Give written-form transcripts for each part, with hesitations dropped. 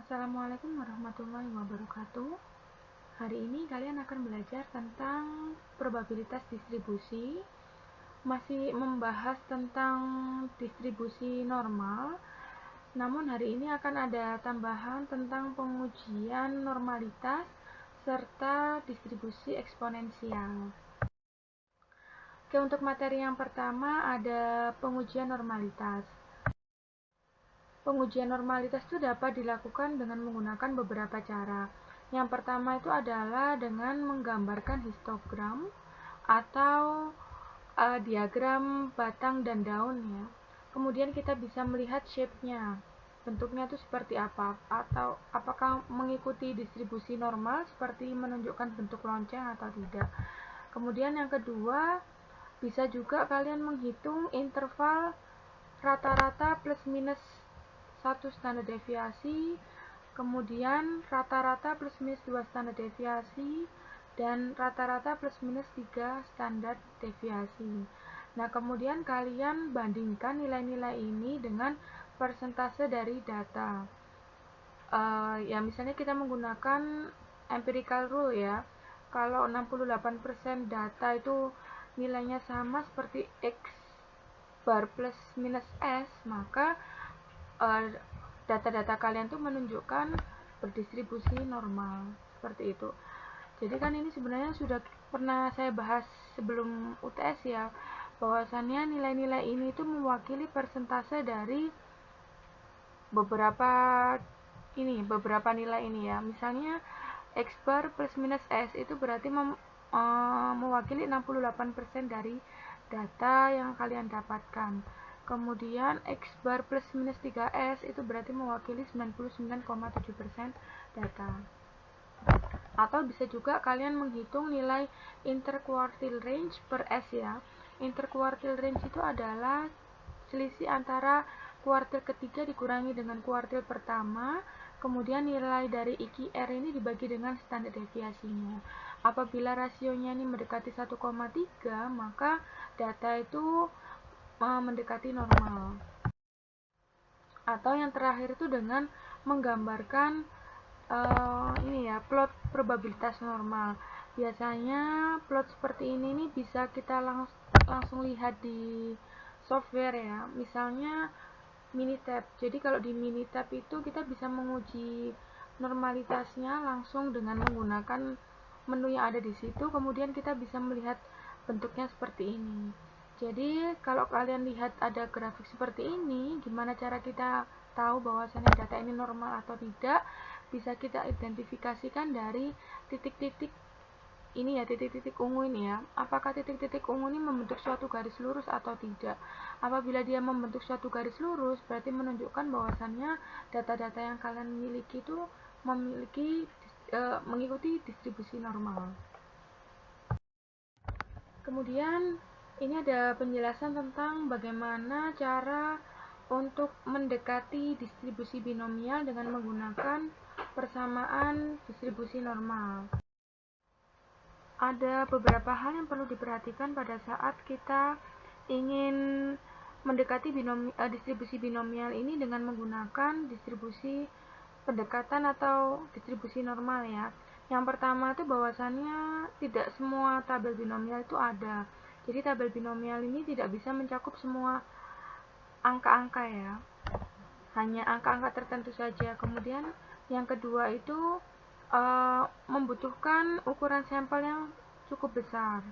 Assalamualaikum warahmatullahi wabarakatuh. Hari ini kalian akan belajar tentang probabilitas distribusi. Masih membahas tentang distribusi normal. Namun hari ini akan ada tambahan tentang pengujian normalitas serta distribusi eksponensial. Oke, untuk materi yang pertama ada pengujian normalitas. Pengujian normalitas itu dapat dilakukan dengan menggunakan beberapa cara. Yang pertama itu adalah dengan menggambarkan histogram atau diagram batang dan daun ya. Kemudian kita bisa melihat shape-nya. Bentuknya itu seperti apa, atau apakah mengikuti distribusi normal seperti menunjukkan bentuk lonceng atau tidak. Kemudian yang kedua, bisa juga kalian menghitung interval rata-rata plus minus 1 standar deviasi, kemudian rata-rata plus minus 2 standar deviasi, dan rata-rata plus minus 3 standar deviasi. Nah, kemudian kalian bandingkan nilai-nilai ini dengan persentase dari data. Ya, misalnya kita menggunakan empirical rule ya. Kalau 68% data itu nilainya sama seperti X bar plus minus S, maka data-data kalian tuh menunjukkan berdistribusi normal seperti itu. Jadi kan ini sebenarnya sudah pernah saya bahas sebelum UTS ya, bahwasannya nilai-nilai ini tuh mewakili persentase dari beberapa nilai ini ya. Misalnya X bar plus minus S itu berarti mewakili 68% dari data yang kalian dapatkan. Kemudian X bar plus minus 3S itu berarti mewakili 99,7% data. Atau bisa juga kalian menghitung nilai interquartile range per S ya. Interquartile range itu adalah selisih antara kuartil ketiga dikurangi dengan kuartil pertama, kemudian nilai dari IQR ini dibagi dengan standar deviasinya. Apabila rasionya ini mendekati 1,3, maka data itu mendekati normal. Atau yang terakhir itu dengan menggambarkan plot probabilitas normal. Biasanya plot seperti ini nih bisa kita langsung lihat di software ya. Misalnya Minitab. Jadi kalau di Minitab itu kita bisa menguji normalitasnya langsung dengan menggunakan menu yang ada di situ. Kemudian kita bisa melihat bentuknya seperti ini. Jadi kalau kalian lihat ada grafik seperti ini, gimana cara kita tahu bahwasannya data ini normal atau tidak? Bisa kita identifikasikan dari titik-titik ini ya, titik-titik ungu ini ya. Apakah titik-titik ungu ini membentuk suatu garis lurus atau tidak? Apabila dia membentuk suatu garis lurus, berarti menunjukkan bahwasannya data-data yang kalian miliki itu mengikuti distribusi normal. Kemudian ini ada penjelasan tentang bagaimana cara untuk mendekati distribusi binomial dengan menggunakan persamaan distribusi normal. Ada beberapa hal yang perlu diperhatikan pada saat kita ingin mendekati distribusi binomial ini dengan menggunakan distribusi pendekatan atau distribusi normal ya. Yang pertama itu bahwasannya tidak semua tabel binomial itu ada. Jadi tabel binomial ini tidak bisa mencakup semua angka-angka ya. Hanya angka-angka tertentu saja. Kemudian yang kedua itu membutuhkan ukuran sampel yang cukup besar.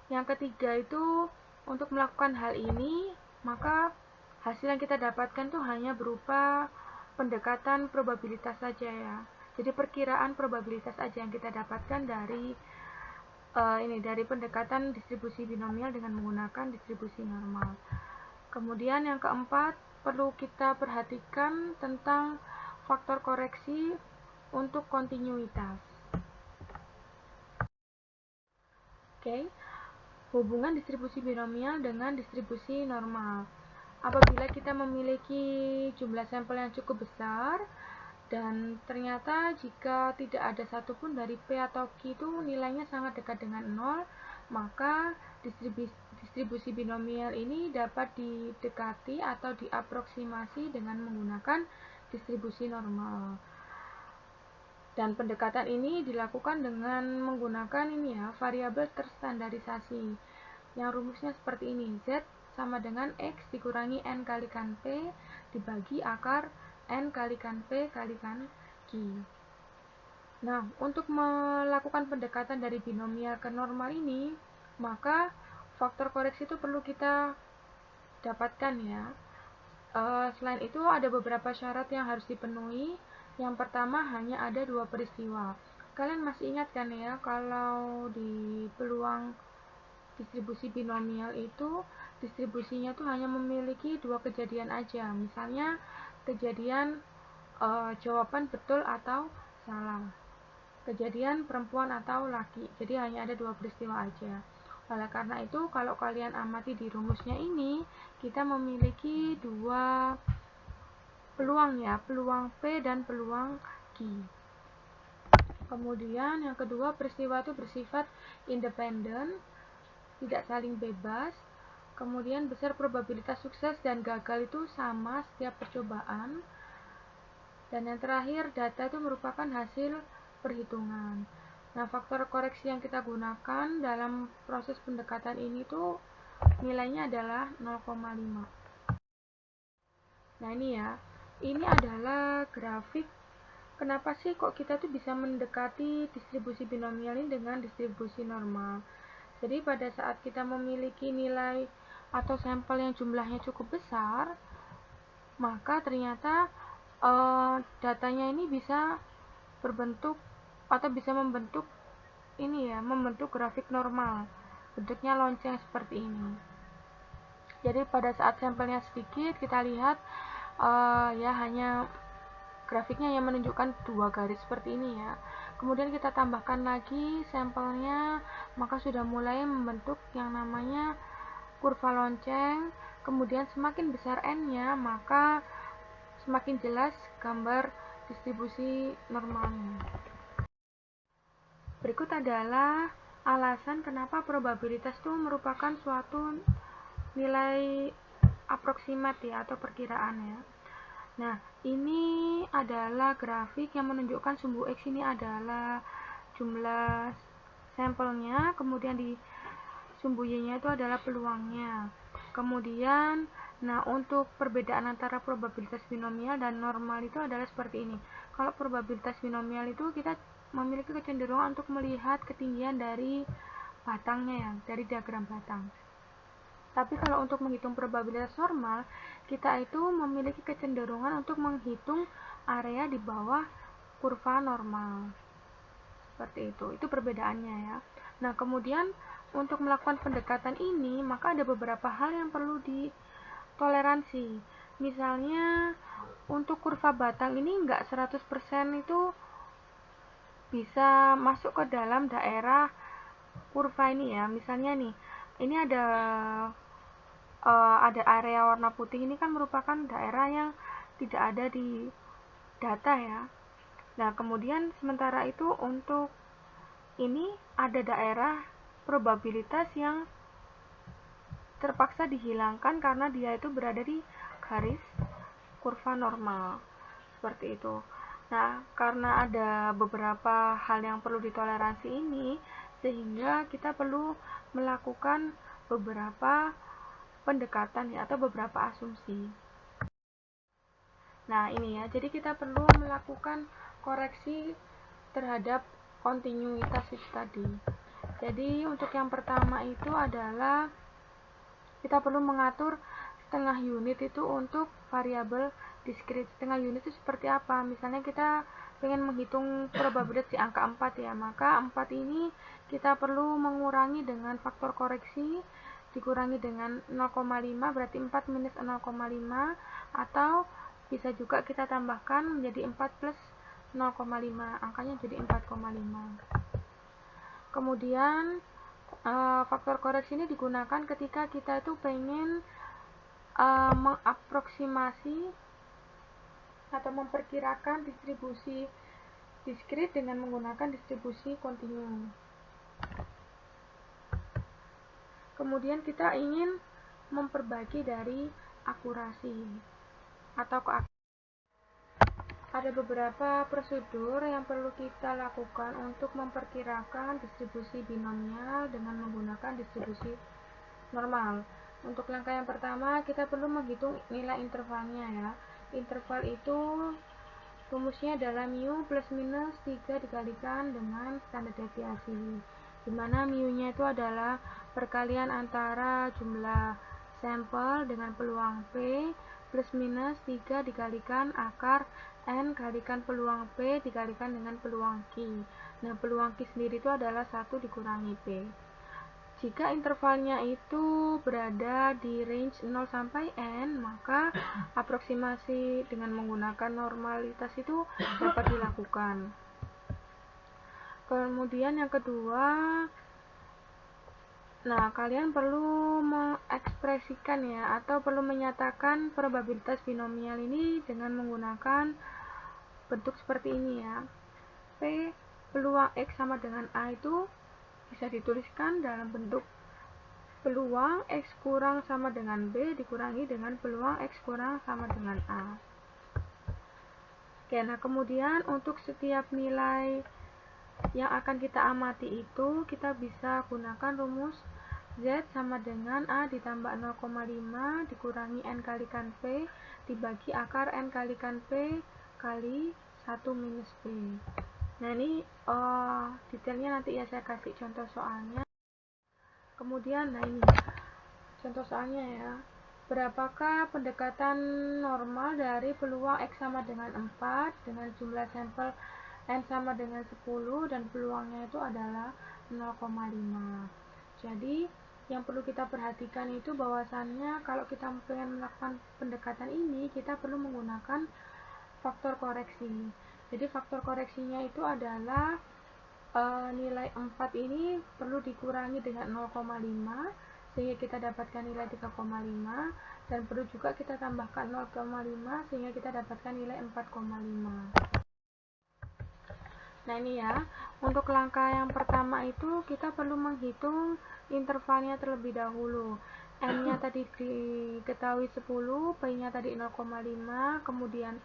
Yang ketiga itu untuk melakukan hal ini, maka hasil yang kita dapatkan tuh hanya berupa pendekatan probabilitas saja ya. Jadi perkiraan probabilitas aja yang kita dapatkan dari dari pendekatan distribusi binomial dengan menggunakan distribusi normal. Kemudian yang keempat, perlu kita perhatikan tentang faktor koreksi untuk kontinuitas. Oke. Hubungan distribusi binomial dengan distribusi normal. Apabila kita memiliki jumlah sampel yang cukup besar dan ternyata jika tidak ada satupun dari P atau Q itu nilainya sangat dekat dengan 0, maka distribusi binomial ini dapat didekati atau diaproksimasi dengan menggunakan distribusi normal. Dan pendekatan ini dilakukan dengan menggunakan variabel terstandarisasi yang rumusnya seperti ini. Z sama dengan X dikurangi N kalikan P dibagi akar N kalikan P kalikan Q. Nah, untuk melakukan pendekatan dari binomial ke normal ini, maka faktor koreksi itu perlu kita dapatkan ya. Selain itu ada beberapa syarat yang harus dipenuhi. Yang pertama, hanya ada 2 peristiwa. Kalian masih ingat kan ya, kalau di peluang distribusi binomial itu distribusinya tuh hanya memiliki 2 kejadian aja. Misalnya kejadian jawaban betul atau salah, kejadian perempuan atau laki. Jadi hanya ada 2 peristiwa aja. Oleh karena itu, kalau kalian amati di rumusnya ini, kita memiliki 2 peluang ya, peluang P dan peluang Q. Kemudian yang kedua, peristiwa itu bersifat independen, tidak saling bebas. Kemudian besar probabilitas sukses dan gagal itu sama setiap percobaan. Dan yang terakhir, data itu merupakan hasil perhitungan. Nah, faktor koreksi yang kita gunakan dalam proses pendekatan ini tuh nilainya adalah 0,5. Nah, ini adalah grafik kenapa sih kok kita tuh bisa mendekati distribusi binomial ini dengan distribusi normal. Jadi pada saat kita memiliki nilai atau sampel yang jumlahnya cukup besar, maka ternyata datanya ini bisa berbentuk atau bisa membentuk membentuk grafik normal, bentuknya lonceng seperti ini. Jadi pada saat sampelnya sedikit, kita lihat hanya grafiknya yang menunjukkan 2 garis seperti ini ya. Kemudian kita tambahkan lagi sampelnya, maka sudah mulai membentuk yang namanya kurva lonceng. Kemudian semakin besar N-nya, maka semakin jelas gambar distribusi normalnya. Berikut adalah alasan kenapa probabilitas itu merupakan suatu nilai aproksimat ya, atau perkiraan ya. Nah, ini adalah grafik yang menunjukkan sumbu X ini adalah jumlah sampelnya, kemudian di sumbu Y-nya itu adalah peluangnya. Kemudian, untuk perbedaan antara probabilitas binomial dan normal itu adalah seperti ini. Kalau probabilitas binomial itu kita memiliki kecenderungan untuk melihat ketinggian dari batangnya ya, dari diagram batang. Tapi kalau untuk menghitung probabilitas normal, kita itu memiliki kecenderungan untuk menghitung area di bawah kurva normal. Seperti itu perbedaannya ya. Nah, kemudian untuk melakukan pendekatan ini, maka ada beberapa hal yang perlu ditoleransi. Misalnya, untuk kurva batang ini enggak 100% itu bisa masuk ke dalam daerah kurva ini ya. Misalnya nih, ini ada area warna putih ini kan merupakan daerah yang tidak ada di data ya. Nah, kemudian sementara itu untuk ini ada daerah probabilitas yang terpaksa dihilangkan karena dia itu berada di garis kurva normal. Seperti itu. Nah, karena ada beberapa hal yang perlu ditoleransi ini, sehingga kita perlu melakukan beberapa pendekatan ya, atau beberapa asumsi. Nah, ini ya, jadi kita perlu melakukan koreksi terhadap kontinuitas itu tadi. Jadi untuk yang pertama itu adalah kita perlu mengatur setengah unit itu untuk variabel diskrit. Setengah unit itu seperti apa? Misalnya kita pengen menghitung probabilitas di angka 4 ya, maka 4 ini kita perlu mengurangi dengan faktor koreksi, dikurangi dengan 0,5, berarti 4 minus 0,5, atau bisa juga kita tambahkan menjadi 4 plus 0,5, angkanya jadi 4,5. Kemudian faktor koreksi ini digunakan ketika kita itu pengen mengaproksimasi atau memperkirakan distribusi diskrit dengan menggunakan distribusi kontinu. Kemudian kita ingin memperbagi dari akurasi atau keakuratan. ada beberapa prosedur yang perlu kita lakukan untuk memperkirakan distribusi binomial dengan menggunakan distribusi normal. Untuk langkah yang pertama, kita perlu menghitung nilai intervalnya ya. Interval itu rumusnya adalah mu plus minus 3 dikalikan dengan standar deviasi, di mana mu-nya itu adalah perkalian antara jumlah sampel dengan peluang P plus minus 3 dikalikan akar N kalikan peluang P dikalikan dengan peluang Q. Nah, peluang Q sendiri itu adalah 1 dikurangi P. Jika intervalnya itu berada di range 0 sampai N, maka aproksimasi dengan menggunakan normalitas itu dapat dilakukan. Kemudian yang kedua, nah, kalian perlu mengekspresikan ya, atau perlu menyatakan probabilitas binomial ini dengan menggunakan bentuk seperti ini ya. P peluang X sama dengan A itu bisa dituliskan dalam bentuk peluang X kurang sama dengan B dikurangi dengan peluang X kurang sama dengan A. Oke, nah kemudian untuk setiap nilai yang akan kita amati itu, kita bisa gunakan rumus Z sama dengan A ditambah 0,5 dikurangi N kalikan P dibagi akar N kalikan P kali 1 minus P. Nah, ini detailnya nanti ya saya kasih contoh soalnya. Kemudian, nah ini contoh soalnya ya. Berapakah pendekatan normal dari peluang X sama dengan 4 dengan jumlah sampel N sama dengan 10 dan peluangnya itu adalah 0,5. Jadi, yang perlu kita perhatikan itu bahwasannya kalau kita ingin melakukan pendekatan ini, kita perlu menggunakan faktor koreksi. Jadi faktor koreksinya itu adalah nilai 4 ini perlu dikurangi dengan 0,5 sehingga kita dapatkan nilai 3,5 dan perlu juga kita tambahkan 0,5 sehingga kita dapatkan nilai 4,5. Nah, ini ya, untuk langkah yang pertama itu kita perlu menghitung intervalnya terlebih dahulu. N-nya tadi diketahui 10, P-nya tadi 0,5, kemudian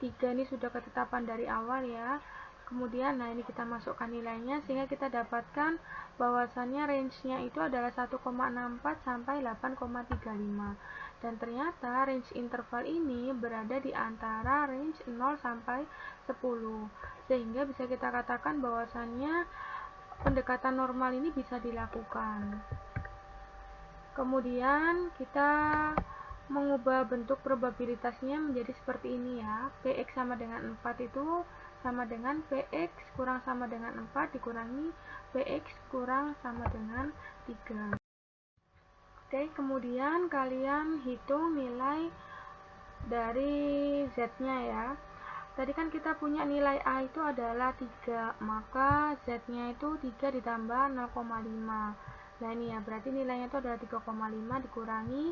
3 ini sudah ketetapan dari awal ya. Kemudian, nah ini kita masukkan nilainya sehingga kita dapatkan bahwasannya range-nya itu adalah 1,64 sampai 8,35. Dan ternyata range interval ini berada di antara range 0 sampai 10. Sehingga bisa kita katakan bahwasannya pendekatan normal ini bisa dilakukan. Kemudian kita mengubah bentuk probabilitasnya menjadi seperti ini ya. Px sama dengan 4 itu sama dengan Px kurang sama dengan 4 dikurangi Px kurang sama dengan 3. Oke, kemudian kalian hitung nilai dari Z-nya ya. Tadi kan kita punya nilai A itu adalah 3, maka Z-nya itu 3 ditambah 0,5. Nah, ini ya, berarti nilainya itu adalah 3,5 dikurangi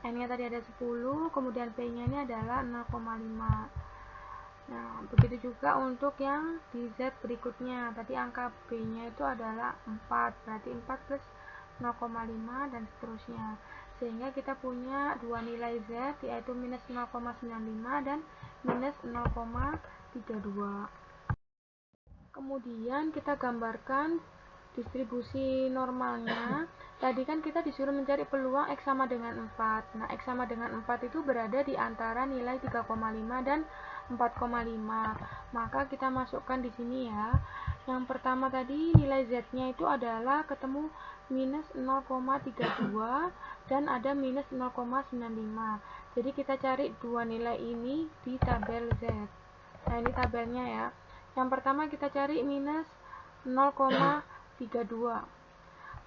N-nya tadi ada 10, kemudian P-nya ini adalah 0,5. Nah, begitu juga untuk yang di Z berikutnya. Tadi angka B-nya itu adalah 4, berarti 4 plus 0,5 dan seterusnya. Sehingga kita punya dua nilai Z, yaitu minus 0,95 dan minus 0,32. Kemudian kita gambarkan distribusi normalnya. Tadi kan kita disuruh mencari peluang X sama dengan 4. Nah, X sama dengan 4 itu berada di antara nilai 3,5 dan 4,5. Maka kita masukkan di sini ya. Yang pertama tadi nilai Z-nya itu adalah ketemu minus 0,32 dan ada minus 0,95. Jadi kita cari dua nilai ini di tabel Z. Nah, ini tabelnya ya. Yang pertama kita cari minus 0,32.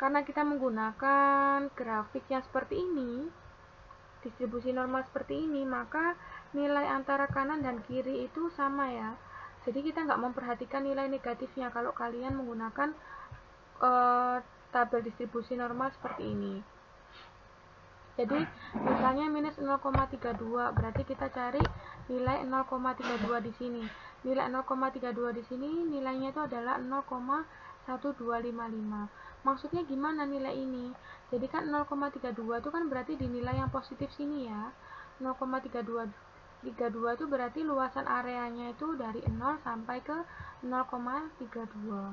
Karena kita menggunakan grafik yang seperti ini, distribusi normal seperti ini, maka nilai antara kanan dan kiri itu sama ya. Jadi kita nggak memperhatikan nilai negatifnya kalau kalian menggunakan tabel distribusi normal seperti ini. Jadi misalnya minus 0,32, berarti kita cari nilai 0,32 di sini. Nilai 0,32 di sini nilainya itu adalah 0,1255. Maksudnya gimana nilai ini? Jadi kan 0,32 itu kan berarti di nilai yang positif sini ya. 0,32 0,32 itu berarti luasan areanya itu dari 0 sampai ke 0,32.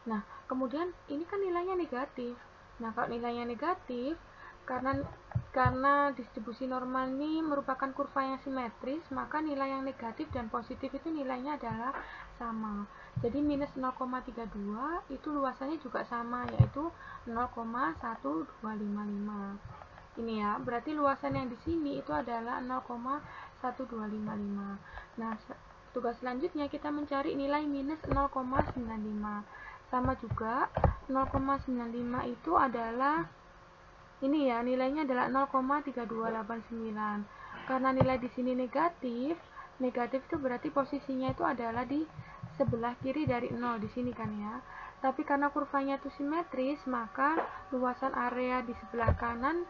Nah, kemudian ini kan nilainya negatif. Nah, kalau nilainya negatif, karena distribusi normal ini merupakan kurva yang simetris, maka nilai yang negatif dan positif itu nilainya adalah sama. Jadi minus 0,32 itu luasannya juga sama, yaitu 0,1255. Ini ya, berarti luasan yang di sini itu adalah 0,1255. Nah, tugas selanjutnya kita mencari nilai minus 0,95. Sama juga 0,95 itu adalah ini ya, nilainya adalah 0,3289. Karena nilai di sini negatif itu berarti posisinya itu adalah di sebelah kiri dari 0 di sini kan ya. Tapi karena kurvanya itu simetris, maka luasan area di sebelah kanan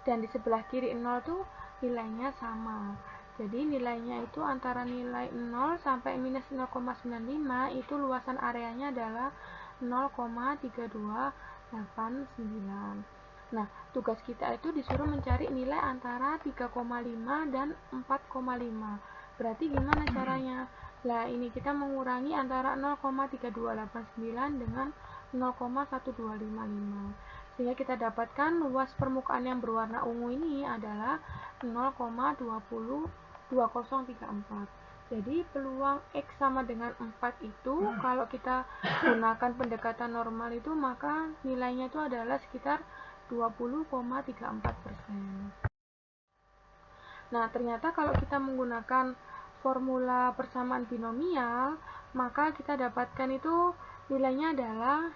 dan di sebelah kiri 0 tuh nilainya sama. Jadi nilainya itu antara nilai 0 sampai minus 0,95 itu luasan areanya adalah 0,3289. Nah, tugas kita itu disuruh mencari nilai antara 3,5 dan 4,5. Berarti gimana caranya? Nah, ini kita mengurangi antara 0,3289 dengan 0,1255. Sehingga kita dapatkan luas permukaan yang berwarna ungu ini adalah 0,2034. Jadi peluang X sama dengan 4 itu kalau kita gunakan pendekatan normal itu maka nilainya itu adalah sekitar 20,34%. Nah, ternyata kalau kita menggunakan formula persamaan binomial, maka kita dapatkan itu nilainya adalah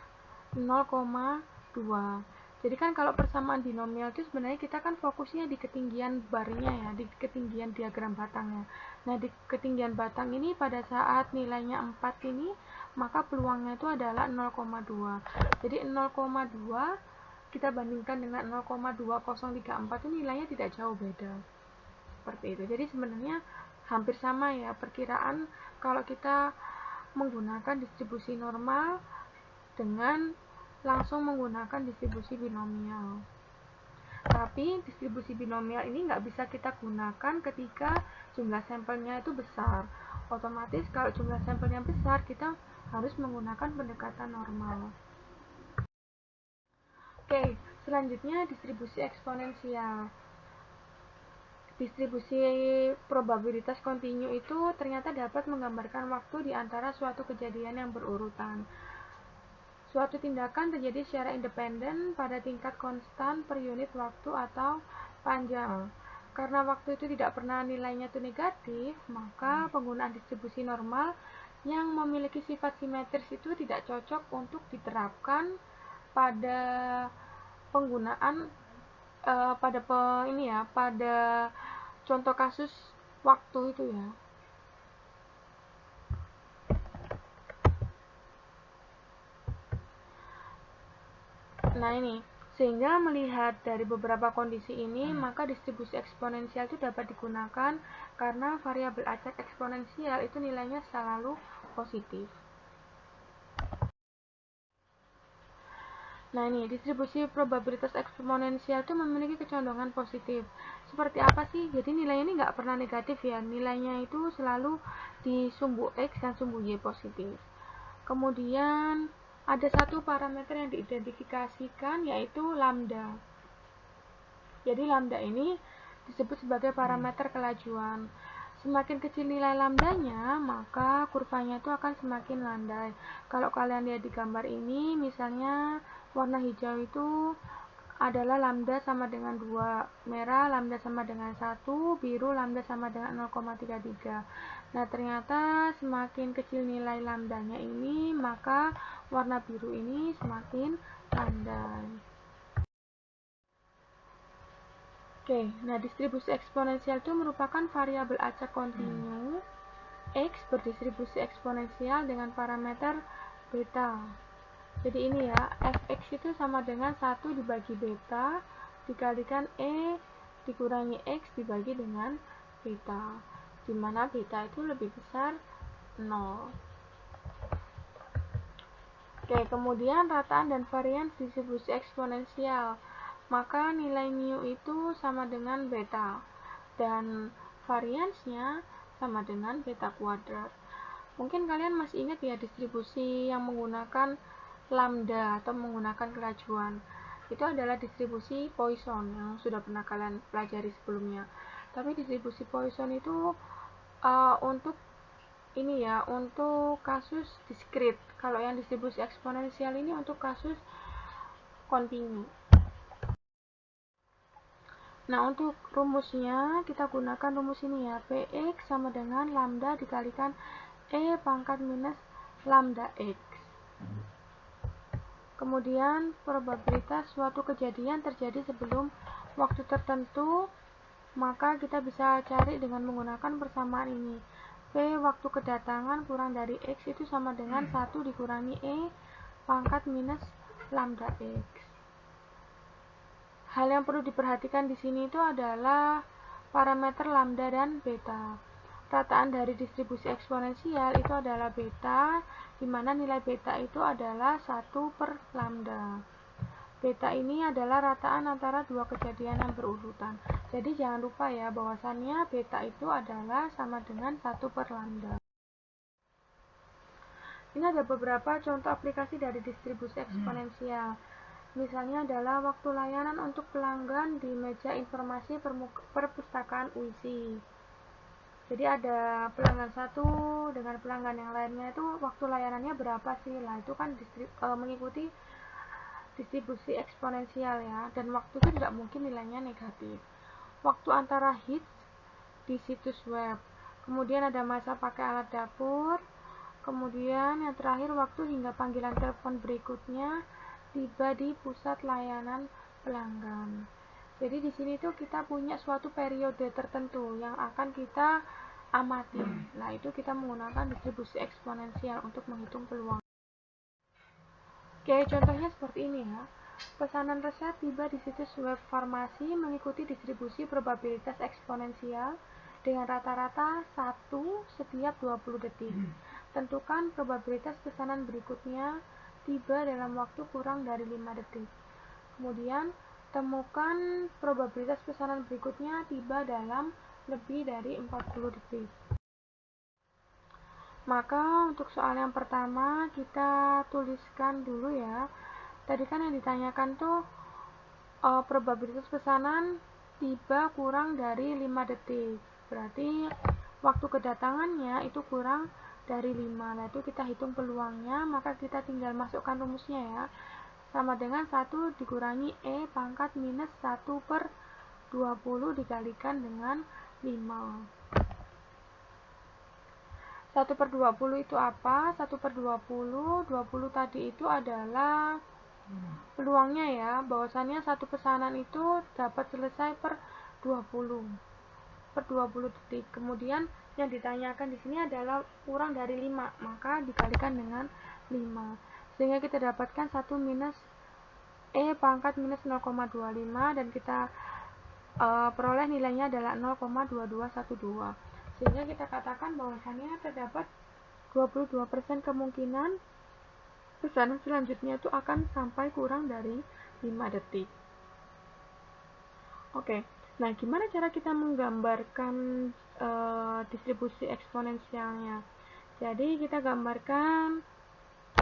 0,2. Jadi kan kalau persamaan binomial itu sebenarnya kita kan fokusnya di ketinggian barnya ya, di ketinggian diagram batangnya. Nah, di ketinggian batang ini pada saat nilainya 4 ini, maka peluangnya itu adalah 0,2. Jadi 0,2 kita bandingkan dengan 0,2034 itu nilainya tidak jauh beda. Seperti itu. Jadi sebenarnya hampir sama ya perkiraan kalau kita menggunakan distribusi normal dengan langsung menggunakan distribusi binomial. Tapi distribusi binomial ini nggak bisa kita gunakan ketika jumlah sampelnya itu besar. Otomatis kalau jumlah sampelnya besar kita harus menggunakan pendekatan normal. Oke, selanjutnya distribusi eksponensial. Distribusi probabilitas kontinu itu ternyata dapat menggambarkan waktu di antara suatu kejadian yang berurutan. Suatu tindakan terjadi secara independen pada tingkat konstan per unit waktu atau panjang. Karena waktu itu tidak pernah nilainya itu negatif, maka penggunaan distribusi normal yang memiliki sifat simetris itu tidak cocok untuk diterapkan pada penggunaan pada contoh kasus waktu itu ya. Nah ini, sehingga melihat dari beberapa kondisi ini, maka distribusi eksponensial itu dapat digunakan karena variabel acak eksponensial itu nilainya selalu positif. Nah ini, distribusi probabilitas eksponensial itu memiliki kecondongan positif. Seperti apa sih? Jadi nilai ini nggak pernah negatif ya. Nilainya itu selalu di sumbu X dan sumbu Y positif. Kemudian ada satu parameter yang diidentifikasikan yaitu lambda. Jadi lambda ini disebut sebagai parameter kelajuan. Semakin kecil nilai lambdanya, maka kurvanya itu akan semakin landai. Kalau kalian lihat di gambar ini, misalnya warna hijau itu adalah lambda sama dengan 2, merah lambda sama dengan 1, biru lambda sama dengan 0,33. Nah, ternyata semakin kecil nilai lambdanya ini, maka warna biru ini semakin landai. Oke, nah distribusi eksponensial itu merupakan variabel acak kontinu X berdistribusi eksponensial dengan parameter beta. Jadi ini ya, fx itu sama dengan 1 dibagi beta dikalikan E dikurangi X dibagi dengan beta, dimana beta itu lebih besar 0. Oke, kemudian rataan dan varian distribusi eksponensial. Maka nilai mu itu sama dengan beta. Dan variansnya sama dengan beta kuadrat. Mungkin kalian masih ingat ya distribusi yang menggunakan lambda atau menggunakan kelajuan. Itu adalah distribusi Poisson yang sudah pernah kalian pelajari sebelumnya. Tapi distribusi Poisson itu untuk ini ya, untuk kasus diskrit. Kalau yang distribusi eksponensial ini untuk kasus kontinu. Nah, untuk rumusnya kita gunakan rumus ini ya, Px sama dengan lambda dikalikan E pangkat minus lambda X. Kemudian probabilitas suatu kejadian terjadi sebelum waktu tertentu, maka kita bisa cari dengan menggunakan persamaan ini. P waktu kedatangan kurang dari X itu sama dengan 1 dikurangi E pangkat minus lambda X. Hal yang perlu diperhatikan di sini itu adalah parameter lambda dan beta. Rataan dari distribusi eksponensial itu adalah beta, di mana nilai beta itu adalah 1 per lambda. Beta ini adalah rataan antara dua kejadian yang berurutan. Jadi jangan lupa ya, bahwasannya beta itu adalah sama dengan 1 per lambda. Ini ada beberapa contoh aplikasi dari distribusi eksponensial. Misalnya adalah waktu layanan untuk pelanggan di meja informasi perpustakaan UISI. Jadi ada pelanggan satu dengan pelanggan yang lainnya itu waktu layanannya berapa sih? Lah itu kan mengikuti distribusi eksponensial ya, dan waktu itu tidak mungkin nilainya negatif. Waktu antara hits di situs web. Kemudian ada masa pakai alat dapur. Kemudian yang terakhir waktu hingga panggilan telepon berikutnya tiba di pusat layanan pelanggan. Jadi di sini tuh kita punya suatu periode tertentu yang akan kita amati. Nah, itu kita menggunakan distribusi eksponensial untuk menghitung peluang. Oke, contohnya seperti ini ya. Pesanan resep tiba di situs web farmasi mengikuti distribusi probabilitas eksponensial dengan rata-rata 1 setiap 20 detik. Tentukan probabilitas pesanan berikutnya tiba dalam waktu kurang dari 5 detik. Kemudian, temukan probabilitas pesanan berikutnya tiba dalam lebih dari 40 detik. Maka untuk soal yang pertama kita tuliskan dulu ya. Tadi kan yang ditanyakan tuh probabilitas pesanan tiba kurang dari 5 detik. Berarti waktu kedatangannya itu kurang dari 5. Nah, itu kita hitung peluangnya, maka kita tinggal masukkan rumusnya ya. Sama dengan 1 dikurangi E pangkat minus 1 per 20 dikalikan dengan 5. 1 per 20 itu apa? 1 per 20, 20 tadi itu adalah peluangnya ya, bahwasannya satu pesanan itu dapat selesai per 20 detik. Kemudian yang ditanyakan di sini adalah kurang dari 5, maka dikalikan dengan 5. Sehingga kita dapatkan 1 minus E pangkat minus 0,25 dan kita peroleh nilainya adalah 0,2212. Sehingga kita katakan bahwasannya terdapat 22% kemungkinan pesanan selanjutnya itu akan sampai kurang dari 5 detik. Oke. Nah, gimana cara kita menggambarkan distribusi eksponensialnya? Jadi kita gambarkan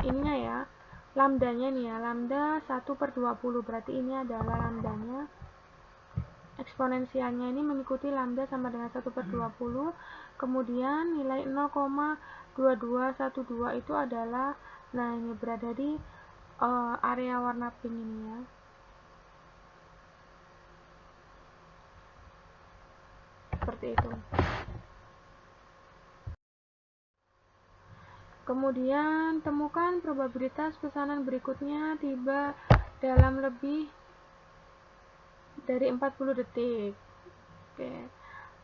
ininya ya, lambdanya nih ya, lambda 1 per 20, berarti ini adalah lambdanya. Eksponensialnya ini mengikuti lambda sama dengan 1 per 20, kemudian nilai 0,2212 itu adalah, nah ini berada di area warna pink ini ya. Seperti itu. Kemudian temukan probabilitas pesanan berikutnya tiba dalam lebih dari 40 detik. Oke.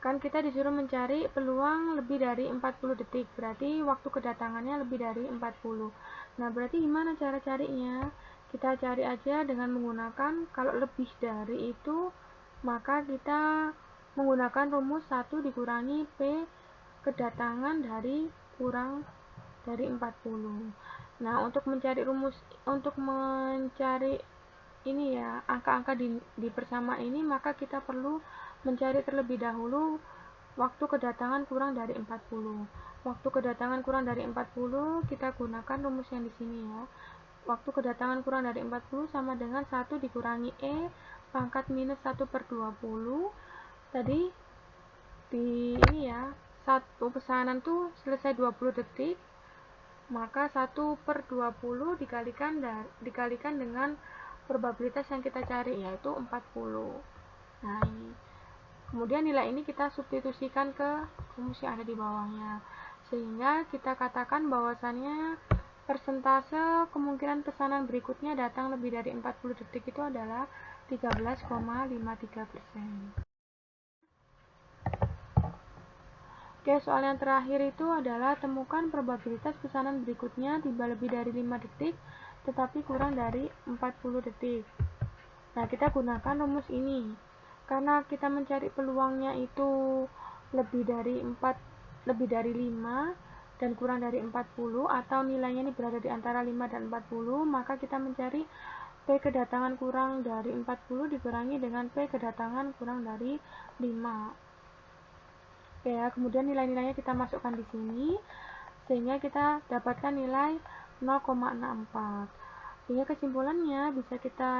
Kan kita disuruh mencari peluang lebih dari 40 detik, berarti waktu kedatangannya lebih dari 40. Nah, berarti gimana cara carinya? Kita cari aja dengan menggunakan, kalau lebih dari itu, maka kita menggunakan rumus 1 dikurangi P kedatangan dari kurang dari 40. Nah, untuk mencari ini ya, angka-angka di persama ini, maka kita perlu mencari terlebih dahulu waktu kedatangan kurang dari 40. Waktu kedatangan kurang dari 40 kita gunakan rumus yang di sini ya. Waktu kedatangan kurang dari 40 sama dengan 1 dikurangi E pangkat minus 1 per 20. Tadi di ini ya, satu pesanan tuh selesai 20 detik, maka 1 per 20 dikalikan dengan probabilitas yang kita cari, yaitu 40. Nah, ini. Kemudian nilai ini kita substitusikan ke rumus yang ada di bawahnya. Sehingga kita katakan bahwasannya persentase kemungkinan pesanan berikutnya datang lebih dari 40 detik itu adalah 13,53%. Oke, soal yang terakhir itu adalah temukan probabilitas pesanan berikutnya tiba lebih dari 5 detik tetapi kurang dari 40 detik. Nah, kita gunakan rumus ini. Karena kita mencari peluangnya itu lebih dari 5 dan kurang dari 40 atau nilainya ini berada di antara 5 dan 40, maka kita mencari P kedatangan kurang dari 40 dikurangi dengan P kedatangan kurang dari 5. Oke ya, kemudian nilai-nilainya kita masukkan di sini sehingga kita dapatkan nilai 0,64. Sehingga kesimpulannya bisa kita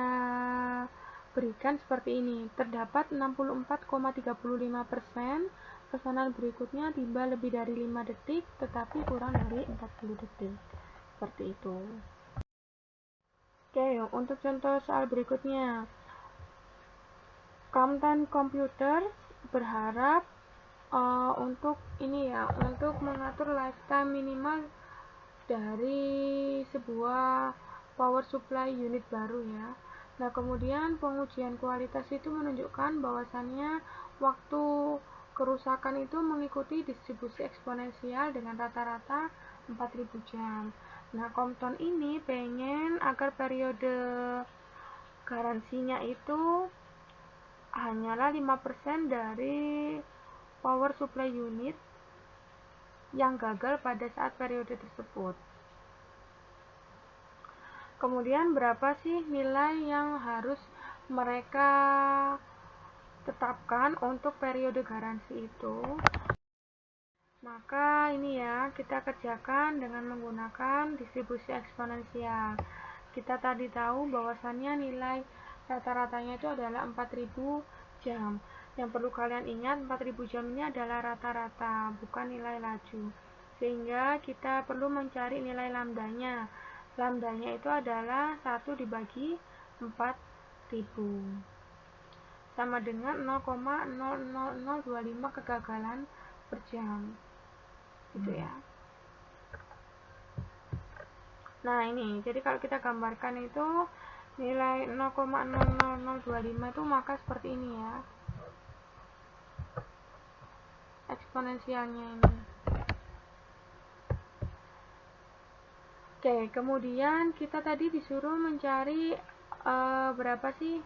berikan seperti ini. Terdapat 64,35% pesanan berikutnya tiba lebih dari 5 detik tetapi kurang dari 40 detik. Seperti itu. Oke, untuk contoh soal berikutnya. Kamtan Komputer berharap untuk mengatur lifetime minimal dari sebuah power supply unit baru ya. Nah, kemudian pengujian kualitas itu menunjukkan bahwasannya waktu kerusakan itu mengikuti distribusi eksponensial dengan rata-rata 4000 jam. Nah, Compton ini pengen agar periode garansinya itu hanyalah 5% dari power supply unit yang gagal pada saat periode tersebut. Kemudian berapa sih nilai yang harus mereka tetapkan untuk periode garansi itu? Maka ini ya, kita kerjakan dengan menggunakan distribusi eksponensial. Kita tadi tahu bahwasannya nilai rata-ratanya itu adalah 4000 jam. Yang perlu kalian ingat, 4000 jam ini adalah rata-rata, bukan nilai laju. Sehingga kita perlu mencari nilai lambdanya. Lambdanya itu adalah 1 dibagi 4000 sama dengan 0,00025 kegagalan per jam gitu ya. Nah, ini jadi kalau kita gambarkan itu nilai 0,00025 itu maka seperti ini ya eksponensialnya ini. Oke, kemudian kita tadi disuruh mencari berapa sih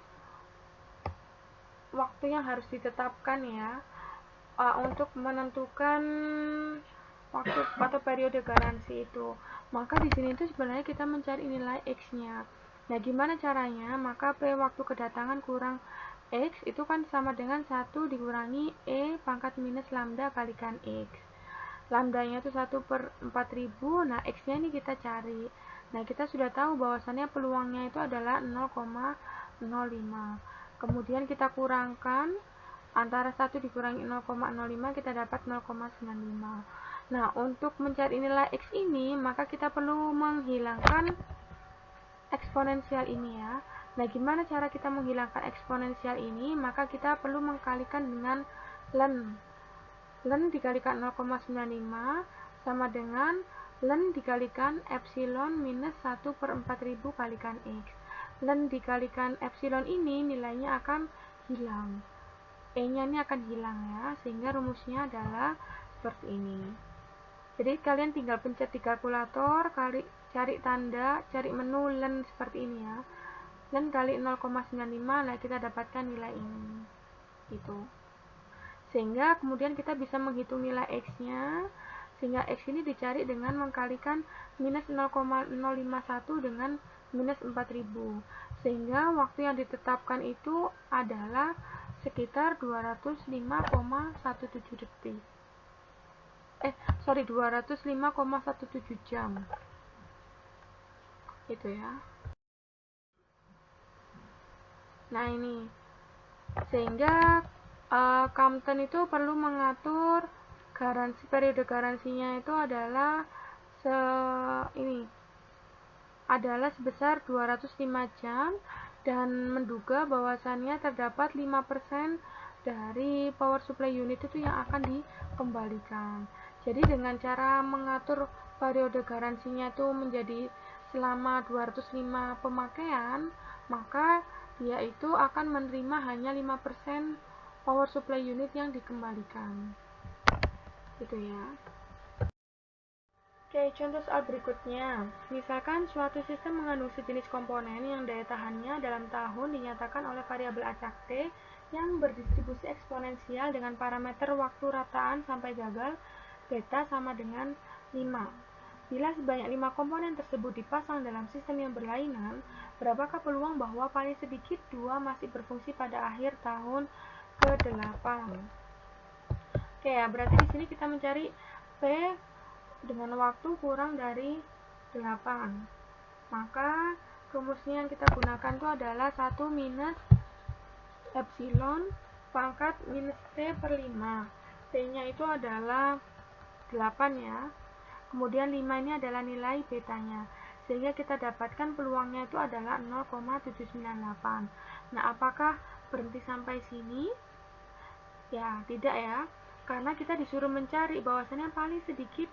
waktu yang harus ditetapkan ya untuk menentukan waktu atau periode garansi itu. Maka di sini itu sebenarnya kita mencari nilai X-nya. Nah, gimana caranya? Maka P waktu kedatangan kurang X itu kan sama dengan 1 dikurangi E pangkat minus lambda kalikan X. Lambdanya itu 1 per 4000, nah X-nya ini kita cari. Nah, kita sudah tahu bahwasannya peluangnya itu adalah 0,05. Kemudian kita kurangkan antara 1 dikurangi 0,05 kita dapat 0,95. Nah, untuk mencari nilai X ini, maka kita perlu menghilangkan eksponensial ini ya. Nah, gimana cara kita menghilangkan eksponensial ini? Maka kita perlu mengkalikan dengan ln. Ln dikalikan 0,95 sama dengan ln dikalikan epsilon minus 1 per 4000 kalikan X. Ln dikalikan epsilon ini nilainya akan hilang. E-nya ini akan hilang ya, sehingga rumusnya adalah seperti ini. Jadi kalian tinggal pencet di kalkulator, cari tanda, cari menu ln seperti ini ya. Ln kali 0,95, nah kita dapatkan nilai ini. Gitu. Sehingga kemudian kita bisa menghitung nilai X-nya, sehingga X ini dicari dengan mengkalikan minus 0,051 dengan minus 4000. Sehingga waktu yang ditetapkan itu adalah sekitar 205,17 detik. 205,17 jam. Gitu ya. Nah, ini. Sehingga Compton itu perlu mengatur periode garansinya itu adalah sebesar 205 jam dan menduga bahwasannya terdapat 5% dari power supply unit itu yang akan dikembalikan. Jadi dengan cara mengatur periode garansinya itu menjadi selama 205 pemakaian, maka dia itu akan menerima hanya 5% power supply unit yang dikembalikan. Gitu ya. Oke, contoh soal berikutnya. Misalkan suatu sistem mengandung sejenis komponen yang daya tahannya dalam tahun dinyatakan oleh variabel acak T yang berdistribusi eksponensial dengan parameter waktu rataan sampai gagal beta sama dengan 5. Bila sebanyak 5 komponen tersebut dipasang dalam sistem yang berlainan, berapakah peluang bahwa paling sedikit 2 masih berfungsi pada akhir tahun ke-8? Oke ya, berarti di sini kita mencari P dengan waktu kurang dari 8. Maka rumusnya yang kita gunakan itu adalah 1 minus epsilon pangkat minus T per 5. T-nya itu adalah 8 ya. Kemudian 5 ini adalah nilai betanya. Sehingga kita dapatkan peluangnya itu adalah 0,798. Nah, apakah berhenti sampai sini? Ya, tidak ya. Karena kita disuruh mencari bahwasannya paling sedikit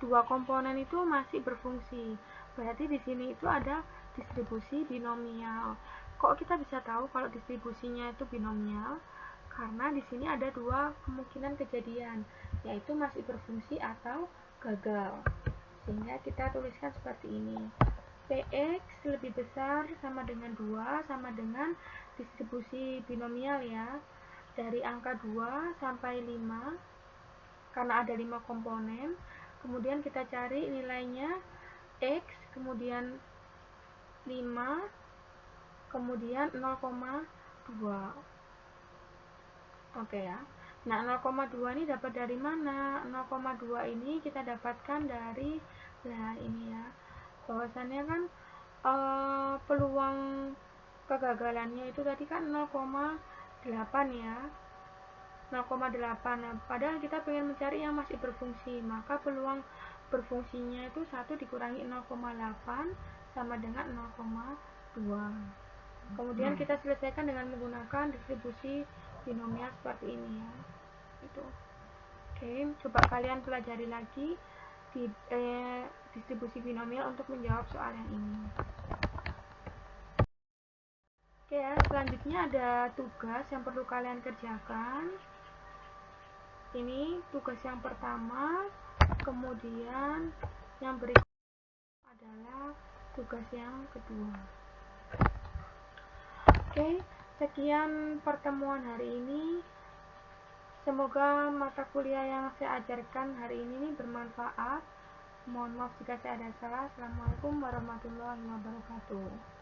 2 komponen itu masih berfungsi. Berarti di sini itu ada distribusi binomial. Kok kita bisa tahu kalau distribusinya itu binomial? Karena di sini ada 2 kemungkinan kejadian, yaitu masih berfungsi atau gagal. Sehingga kita tuliskan seperti ini. Px lebih besar sama dengan 2 sama dengan distribusi binomial ya. Dari angka 2 sampai 5 karena ada 5 komponen. Kemudian kita cari nilainya X, kemudian 5, kemudian 0,2. Oke ya. Nah, 0,2 ini dapat dari mana? 0,2 ini kita dapatkan dari ini ya. Bahwasannya kan peluang kegagalannya itu tadi kan 0,8 ya. 0,8. Nah, padahal kita pengen mencari yang masih berfungsi, maka peluang berfungsinya itu 1 dikurangi 0,8 sama dengan 0,2. Kemudian kita selesaikan dengan menggunakan distribusi binomial seperti ini ya. Itu. Oke, coba kalian pelajari lagi di distribusi binomial untuk menjawab soal yang ini. Oke ya, selanjutnya ada tugas yang perlu kalian kerjakan. Ini tugas yang pertama, kemudian yang berikutnya adalah tugas yang kedua. Oke, sekian pertemuan hari ini. Semoga mata kuliah yang saya ajarkan hari ini bermanfaat. Mohon maaf jika saya ada salah. Assalamualaikum warahmatullahi wabarakatuh.